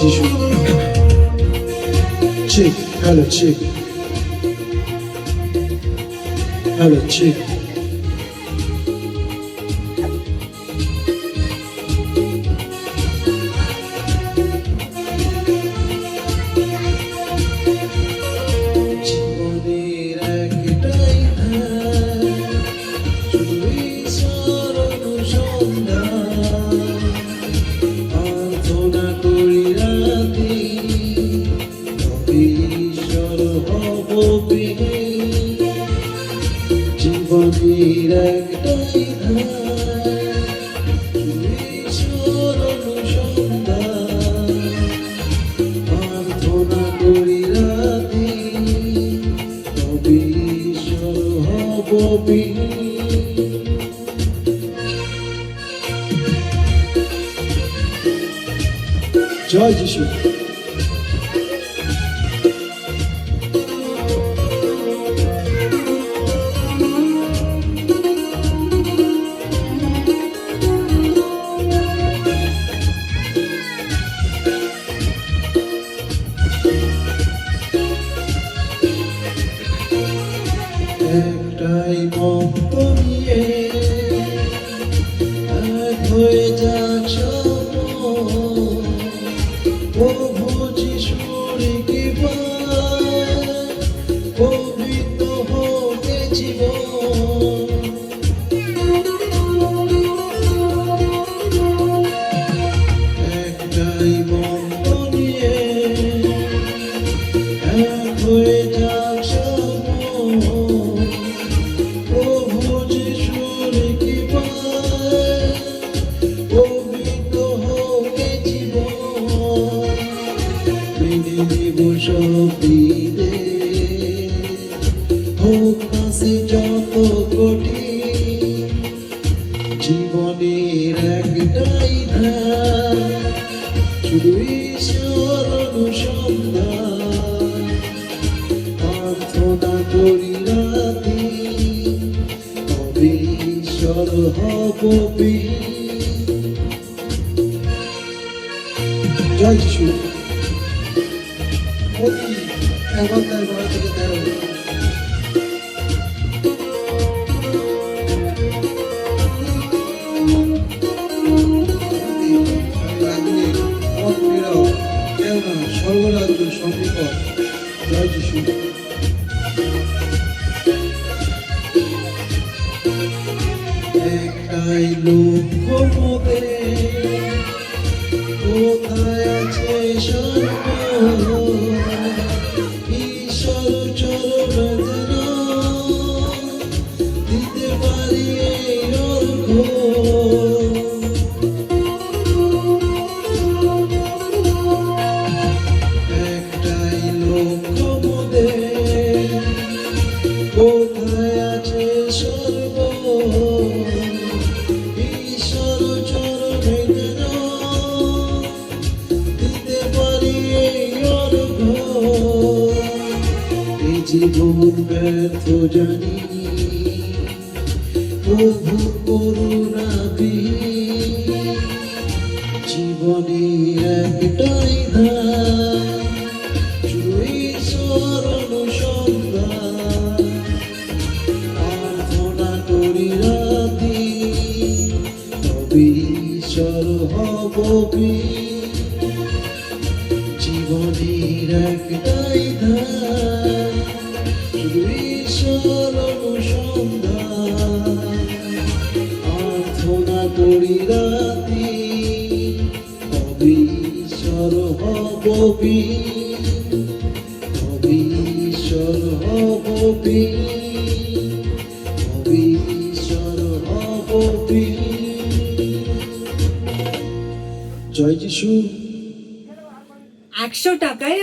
যিশু। Check, hello, check. Hello, check. জীবনের একটাই ধ্যান, শুধু ঈশ্বর অনুসন্ধান। প্রার্থনা করি রাতে, তবে ঈশ্বর হব পেয়ে। জীবনের একটাই ধ্যান, শুধু ঈশ্বর অনুসন্ধান। প্রার্থনা করি রাতে, তবে ঈশ্বর হব পেয়ে। জয় যিশু। একটাই মন্ত্র নিয়ে এক হয়ে যাক সব, প্রভু যিশুর কৃপায় পবিত্র হোক জীবন। একটাই মন্ত্র নিয়ে এক হয়ে যাক সব, প্রভু যিশুর কৃপায় পবিত্র হোক জীবন। মেনে নিব সব বিধে, হোক না সে যত কঠিন। জীবনের একটাই ধ্যান, শুধু ঈশ্বর অনুসন্ধান। প্রার্থনা করি রাতে, তবে ঈশ্বর হব পেয়ে। জয় যিশু। প্রতি 11:12-13। সর্বরাজ্য সন্নিকট। জয় যিশু। একটাই লক্ষ্য মোদের, কোথায় আছে স্বর্গ, ঈশ্বর চরণ যেন দিতে পারি এই অর্ঘ। একটাই লক্ষ্য মোদের, কোথায় আছে স্বর্গ, ঈশ্বর চরণে যেন দিতে পারি এই অর্ঘ। এই জীবন ব্যর্থ জানি, প্রভু করুণা বিহীন। জীবনে একটাই ধ্যান, শুধু ঈশ্বর অনুসন্ধান। প্রার্থনা করি রাতে, তবে ঈশ্বর হব পেয়ে। জীবনের একটাই ধ্যান, শুধু ঈশ্বর অনুসন্ধান। প্রার্থনা করি রাতে, তবে ঈশ্বর হব পেয়ে। তবে ঈশ্বর হব পেয়ে। তবে ঈশ্বর হব পেয়ে। জয় যিশু। 100 টাকায়